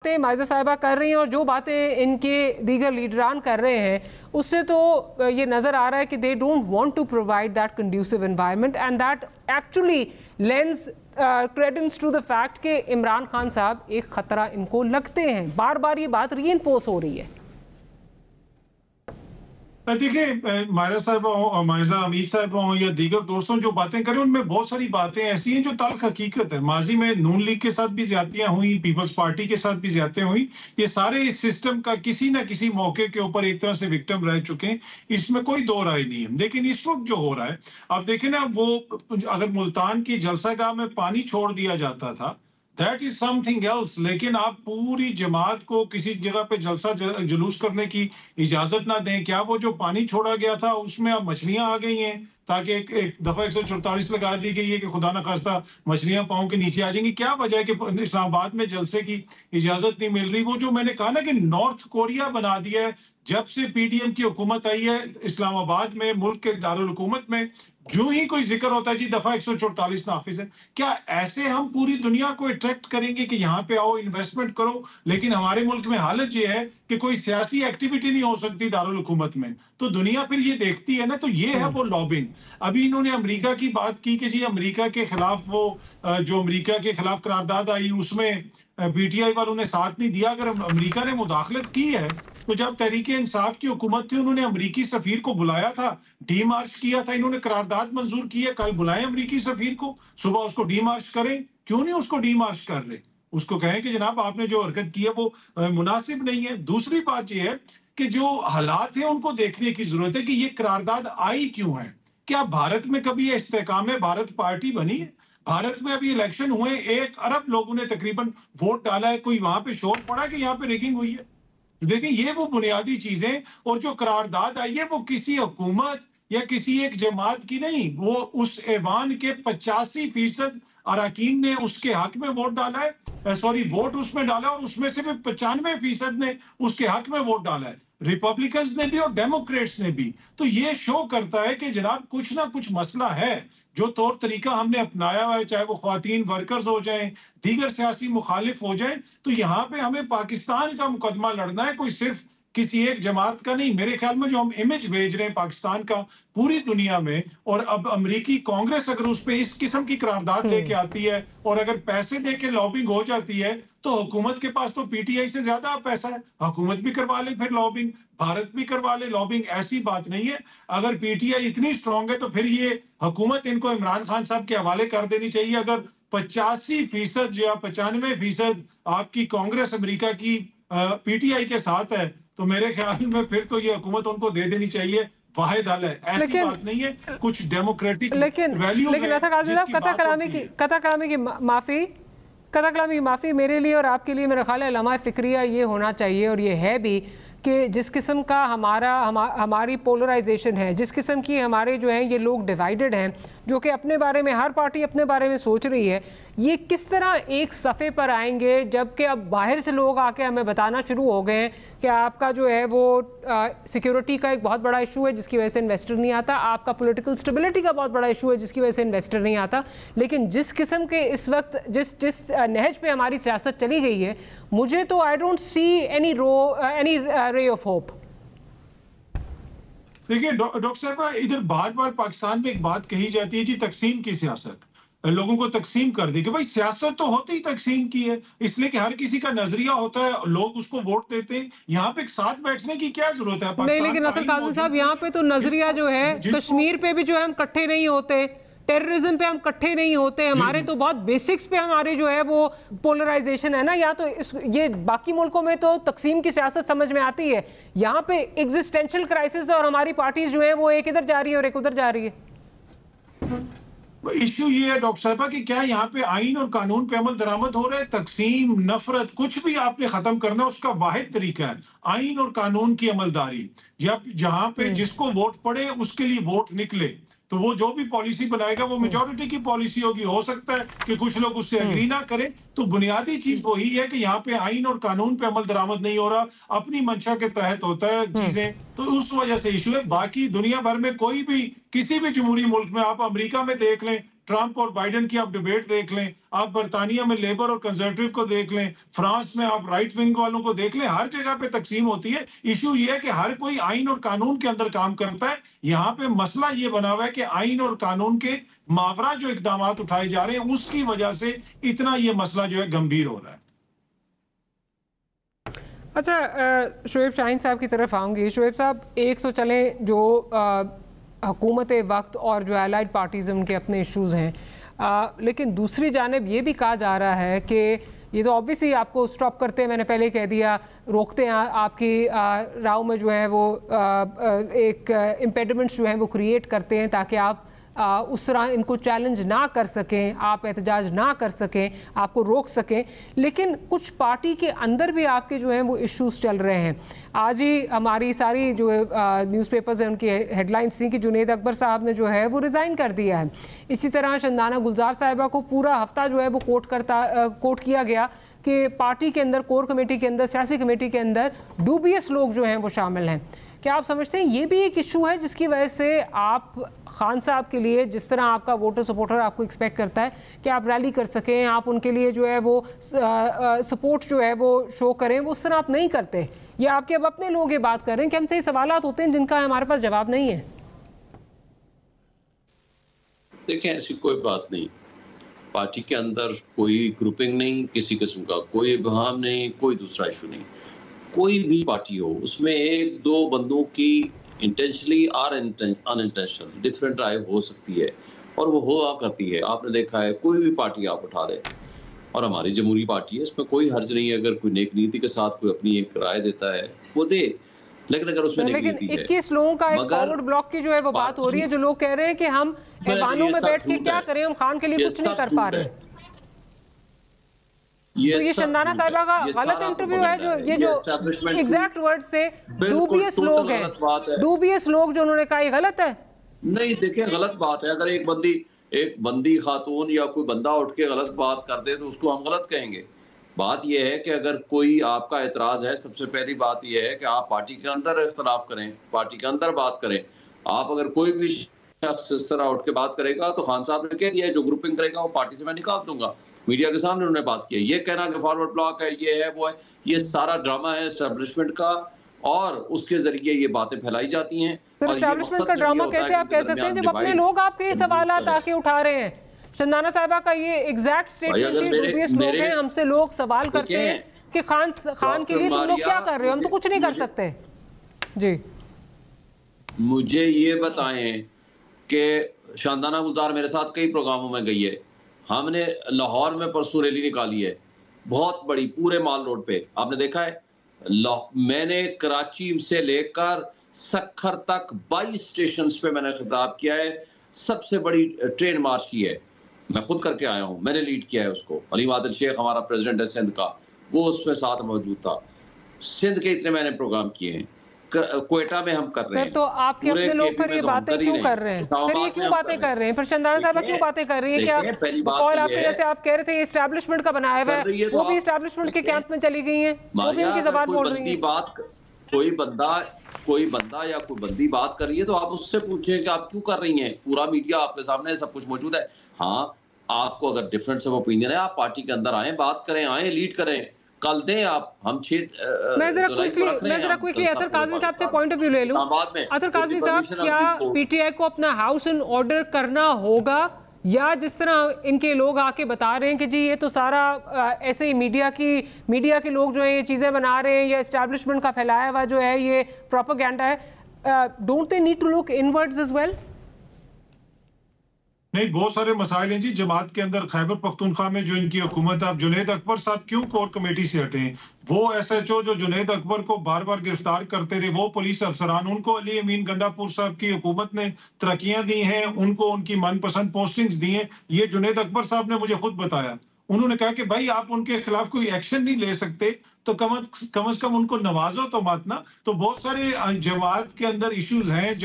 बातें माइजा साहिबा कर रही हैं और जो बातें इनके दीगर लीडरान कर रहे हैं उससे तो ये नज़र आ रहा है कि they don't want to provide that conducive environment and that actually lends credence to the fact कि इमरान खान साहब एक ख़तरा इनको लगते हैं। बार बार ये बात रीइंफोर्स हो रही है। देखिए, मायरा साहबा हो और मायजा अमीर साहबा हो या दीगर दोस्तों जो बातें करें उनमें बहुत सारी बातें ऐसी हैं जो तल्ख हकीकत है। माजी में नून लीग के साथ भी ज्यादतियां हुई, पीपल्स पार्टी के साथ भी ज्यादतियां हुई। ये सारे इस सिस्टम का किसी ना किसी मौके के ऊपर एक तरह से विक्टिम रह चुके हैं, इसमें कोई दो राय नहीं है। लेकिन इस वक्त जो हो रहा है, आप देखें ना, वो अगर मुल्तान की जलसागाह में पानी छोड़ दिया जाता था दैट इज समथिंग एल्स, लेकिन आप पूरी जमात को किसी जगह पे जलसा जुलूस करने की इजाजत ना दें। क्या वो जो पानी छोड़ा गया था उसमें अब मछलियां आ गई हैं ताकि एक दफा 144 लगा दी गई है कि खुदा ना खास्ता मछलियां पाँव के नीचे आ जाएंगी? क्या वजह है कि इस्लामाबाद में जलसे की इजाजत नहीं मिल रही? वो जो मैंने कहा ना कि नॉर्थ कोरिया बना दिया है जब से पीडीएम की हुकूमत आई है इस्लामाबाद में, मुल्क के दारुल हुकूमत में, जो ही कोई जिक्र होता है जी दफा 144 नाफिज है। क्या ऐसे हम पूरी दुनिया को अट्रैक्ट करेंगे कि यहाँ पे आओ इन्वेस्टमेंट करो? लेकिन हमारे मुल्क में हालत ये है कि कोई सियासी एक्टिविटी नहीं हो सकती दारुल हुकूमत में, तो दुनिया फिर ये देखती है ना। तो ये है वो लॉबिंग। अभी इन्होंने अमेरिका की बात की कि जी अमेरिका के खिलाफ वो जो अमेरिका के खिलाफ करारदाद आई उसमें पीटीआई वालों ने साथ नहीं दिया। अगर अमेरिका ने मुदाखलत की है तो जब तहरीक इंसाफ की हुकूमत थी उन्होंने अमरीकी सफीर को बुलाया था, डी मार्च किया था, इन्होंने करारदाद मंजूर की है। कल बुलाएं अमरीकी सफीर को, सुबह उसको डी मार्च करें। क्यों नहीं उसको डी मार्च कर रहे? उसको कहें कि जनाब आपने जो हरकत की है वो मुनासिब नहीं है। दूसरी बात यह है कि जो हालात है उनको देखने की जरूरत है कि ये करारदाद आई क्यों है। क्या भारत में कभी इस्तेकाम भारत पार्टी बनी है? भारत में अभी इलेक्शन हुए, 1 अरब लोगों ने तकरीबन वोट डाला है, कोई वहां पे शोर पड़ा कि यहाँ पे रिगिंग हुई है? देखिए ये वो बुनियादी चीजें, और जो करारदाद आई है वो किसी हुकूमत या किसी एक जमात की नहीं, वो उस ऐवान के 85% अरकान ने उसके हक में वोट डाला है, सॉरी वोट उसमें डाला, और उसमें से भी 95% ने उसके हक में वोट डाला है, रिपब्लिकन्स ने भी और डेमोक्रेट्स ने भी। तो ये शो करता है कि जनाब कुछ ना कुछ मसला है। जो तौर तरीका हमने अपनाया हुआ है, चाहे वो ख्वातीन वर्कर्स हो जाएं, दीगर सियासी मुखालिफ हो जाएं, तो यहाँ पे हमें पाकिस्तान का मुकदमा लड़ना है, कोई सिर्फ किसी एक जमात का नहीं। मेरे ख्याल में जो हम इमेज भेज रहे हैं पाकिस्तान का पूरी दुनिया में, और अब अमेरिकी कांग्रेस अगर उस पे इस किस्म की करारदाद लेके आती है और अगर पैसे दे के लॉबिंग हो जाती है, तो हुकूमत के पास तो पीटीआई से ज्यादा पैसा है, हुकूमत भी करवा ले फिर लॉबिंग, भारत भी करवा ले लॉबिंग। ऐसी बात नहीं है। अगर पीटीआई इतनी स्ट्रांग है तो फिर ये हुकूमत इनको इमरान खान साहब के हवाले कर देनी चाहिए। अगर 85% या 95% आपकी कांग्रेस अमेरिका की पीटीआई के साथ है, तो मेरे ख्याल में फिर तो ये हुकूमत उनको दे देनी चाहिए। वाहिद हल है, ऐसी बात नहीं है। कुछ डेमोक्रेटिक वैल्यूज कता कलामी की माफ़ी मेरे लिए और आपके लिए मेरा ख्याल है लम्हा फ़िक्रिया ये होना चाहिए, और ये है भी कि जिस किस्म का हमारी पोलराइजेशन है, जिस किस्म की हमारे जो हैं ये लोग डिवाइडेड हैं, जो कि अपने बारे में हर पार्टी अपने बारे में सोच रही है, ये किस तरह एक सफ़े पर आएंगे जबकि अब बाहर से लोग आके हमें बताना शुरू हो गए हैं कि आपका जो है वो सिक्योरिटी का एक बहुत बड़ा इशू है जिसकी वजह से इन्वेस्टर नहीं आता, आपका पॉलिटिकल स्टेबिलिटी का बहुत बड़ा इशू है जिसकी वजह से इन्वेस्टर नहीं आता। लेकिन जिस किस्म के इस वक्त जिस नहज पे हमारी सियासत चली गई है, मुझे तो I don't see any ray of hope. देखिए डॉक्टर साहब, इधर बार बार पाकिस्तान में एक बात कही जाती है जी, तकसीम की सियासत, लोगों को तकसीम कर दी। कि भाई सियासत तो होती ही तकसीम की है, इसलिए कि हर किसी का नजरिया होता है, लोग उसको वोट देते हैं। यहाँ पे साथ बैठने की क्या जरूरत है? नहीं, लेकिन असद काज़ी साहब यहाँ पे तो नजरिया जो है, कश्मीर पे भी जो है हम इकट्ठे नहीं होते, टेररिज्म पे हम इकट्ठे नहीं होते, हमारे तो बहुत बेसिक्स पे हमारे जो है वो पोलराइजेशन है ना। या तो ये बाकी मुल्कों में तो तकसीम की सियासत समझ में आती है, यहाँ पे एग्जिस्टेंशियल क्राइसिस और हमारी पार्टीज जो है वो एक इधर जा रही है और एक उधर जा रही है। इश्यू ये है डॉक्टर साहबा कि क्या यहाँ पे आइन और कानून पे अमल दरामद हो रहा है? तकसीम, नफरत, कुछ भी आपने खत्म करना, उसका वाहिद तरीका है आइन और कानून की अमलदारी, या जहां पे जिसको वोट पड़े उसके लिए वोट निकले, तो वो जो भी पॉलिसी बनाएगा वो मेजॉरिटी की पॉलिसी होगी। हो सकता है कि कुछ लोग उससे एग्री ना करें, तो बुनियादी चीज वही है कि यहाँ पे आइन और कानून पे अमल दरामद नहीं हो रहा, अपनी मंशा के तहत होता है चीजें, तो उस वजह से इशू है। बाकी दुनिया भर में कोई भी किसी भी जमहूरी मुल्क में, आप अमेरिका में देख लें, ट्रंप और बाइडेन की आप डिबेट देख लें, आप बरतानिया में लेबर और कंजर्वेटिव को देख लें, फ्रांस में आप राइट विंग वालों को देख लें, हर जगह पे तकसीम होती है। इशू ये है कि हर कोई आइन और कानून के अंदर काम करता है। यहाँ पे मसला ये बना हुआ है कि आइन और कानून के मावरा जो इकदाम उठाए जा रहे हैं उसकी वजह से इतना ये मसला जो है गंभीर हो रहा है। अच्छा, शोएब शाहीन साहब की तरफ आऊँगी। शोएब साहब, एक तो चले जो हुकूमत वक्त और जो एलाइड पार्टीज़ हैं उनके अपने इश्यूज़ हैं, लेकिन दूसरी जानिब ये भी कहा जा रहा है कि ये तो ऑब्वियसली आपको स्टॉप करते हैं, मैंने पहले कह दिया, रोकते हैं आपकी राव में जो है वो एक इम्पेडिमेंट्स जो हैं वो क्रिएट करते हैं ताकि आप उस तरह इनको चैलेंज ना कर सकें, आप एहतजाज ना कर सकें, आपको रोक सकें। लेकिन कुछ पार्टी के अंदर भी आपके जो हैं वो इश्यूज चल रहे हैं। आज ही हमारी सारी जो न्यूज़पेपर्स हैं उनकी हेडलाइंस थी कि जुनैद अकबर साहब ने जो है वो रिज़ाइन कर दिया है। इसी तरह शंदाना गुलजार साहिबा को पूरा हफ्ता जो है वो कोट किया गया कि पार्टी के अंदर, कोर कमेटी के अंदर, सियासी कमेटी के अंदर डूबियस लोग जो हैं वो शामिल हैं। क्या आप समझते हैं ये भी एक इशू है जिसकी वजह से आप खान साहब के लिए, जिस तरह आपका वोटर सपोर्टर आपको एक्सपेक्ट करता है कि आप रैली कर सकें, आप उनके लिए जो है वो सपोर्ट जो है वो शो करें, वो उस तरह आप नहीं करते, या आपके अब अपने लोग ये बात कर रहे हैं कि हमसे ये सवालात होते हैं जिनका हमारे पास जवाब नहीं है? देखें, ऐसी कोई बात नहीं। पार्टी के अंदर कोई ग्रुपिंग नहीं, किसी किस्म का कोई इब्हाम नहीं, कोई दूसरा इशू नहीं। कोई भी पार्टी हो, उसमें एक दो बंदों की इंटेंशनली और अनइंटेंशनल डिफरेंट राय हो सकती है और वो हुआ करती है। आपने देखा है, कोई भी पार्टी आप उठा ले, और हमारी जमहूरी पार्टी है, इसमें कोई हर्ज नहीं है। अगर कोई नेक नीति के साथ कोई अपनी एक राय देता है वो दे, लेकिन अगर उसमें नेक नीति है। 21 लोगों का एक फॉरवर्ड ब्लॉक की जो है वो बात हो रही है, जो लोग कह रहे हैं कि हम ऐवानों में बैठ के क्या करें, हम खान के लिए कुछ नहीं कर पा रहे। तो ये शंदाना साहिबा का गलत इंटरव्यू है, जो ये जो एग्जैक्ट वर्ड्स थे, डूबियस लोग हैं, डूबियस लोग जो उन्होंने कहा, ये गलत है? नहीं, देखिए, गलत बात है। अगर एक बंदी खातून या कोई बंदा उठ के गलत बात कर दे तो उसको हम गलत कहेंगे। बात यह है कि अगर कोई आपका एतराज है, सबसे पहली बात यह है कि आप पार्टी के अंदर इख्तलाफ करें, पार्टी के अंदर बात करें। आप अगर कोई भी शख्स इस तरह उठ के बात करेगा तो खान साहब ने कह दिया है, जो ग्रुपिंग करेगा वो पार्टी से मैं निकाल दूंगा। मीडिया के सामने उन्होंने बात की है। ये कहना कि फॉरवर्ड ब्लॉक है, ये है, वो है, ये सारा ड्रामा है एस्टेब्लिशमेंट का, और उसके जरिए ये बातें फैलाई जाती हैं। फिर एस्टेब्लिशमेंट का ड्रामा कैसे आप कह सकते हैं जब अपने लोग आपके ये सवालात आके उठा रहे हैं? शंदाना साहिबा का ये एग्जैक्ट स्टेटमेंट है, डूबियस लोग हैं, हमसे लोग सवाल करते हैं कि खान के लिए तुम लोग क्या कर रहे हो, हम तो कुछ नहीं कर सकते। जी, मुझे ये बताएं कि शंदाना गुलजार मेरे साथ कई प्रोग्रामों में गई है। हमने लाहौर में परसों रैली निकाली है, बहुत बड़ी, पूरे माल रोड पे। आपने देखा है, मैंने कराची से लेकर सखर तक 22 स्टेशंस पे मैंने खिताब किया है। सबसे बड़ी ट्रेन मार्च की है, मैं खुद करके आया हूं, मैंने लीड किया है उसको। अलीम आदिल शेख हमारा प्रेसिडेंट है सिंध का, वो उसमें साथ मौजूद था। सिंध के इतने मैंने प्रोग्राम किए हैं, क्वेटा में हम कर रहे हैं। तो आपके अपने लोग फिर ये बातें क्यों कर रहे हैं? फिर ये क्यों बातें कर रहे हैं? फिर शंदाना साहब क्यों बातें कर रही है? क्या और आपके जैसे आप कह रहे थे एस्टैब्लिशमेंट का बनाया हुआ है, वो भी एस्टैब्लिशमेंट के कैंप में चली गई हैं, वो भी उनकी ज़बान बोल रही है। कोई बंदा या कोई बंदी बात कर रही है तो आप उससे पूछें कि आप क्यों कर रही हैं। पूरा मीडिया आपके सामने, सब कुछ मौजूद है। हाँ, आपको अगर डिफरेंस ऑफ ओपिनियन है, आप पार्टी के अंदर आए, बात करें, आए, लीड करें, कल दें आप। हम मैं जरा क्विकली अतर काज़मी साहब से पॉइंट ऑफ व्यू ले लूं। अतर काज़मी साहब, क्या पीटीआई को अपना हाउस इन ऑर्डर करना होगा, या जिस तरह इनके लोग आके बता रहे हैं कि जी ये तो सारा ऐसे ही मीडिया के लोग जो है ये चीज़ें बना रहे हैं, या एस्टैब्लिशमेंट का फैलाया हुआ जो है ये प्रोपेगेंडा है, don't they need to look inwards as well? नहीं, बहुत सारे मसाइल हैं जी जमात के अंदर। खैबर पख्तूनख्वा में जो इनकी हुकूमत है, अब जुनैद अकबर साहब क्यों कोर कमेटी से हटे? वो SHO जो जुनैद अकबर को बार बार गिरफ्तार करते रहे, वो पुलिस अफसरान, उनको अली अमीन गंडापुर साहब की हुकूमत ने तरक्कियां दी हैं, उनको उनकी मनपसंद पोस्टिंग्स दी हैं। ये जुनैद अकबर साहब ने मुझे खुद बताया। उन्होंने कहा कि भाई आप उनके खिलाफ कोई एक्शन नहीं ले सकते तो कम से कम उनको नवाजो तो मत ना। तो बहुत सारे जमात के अंदर इश्यूज हैं।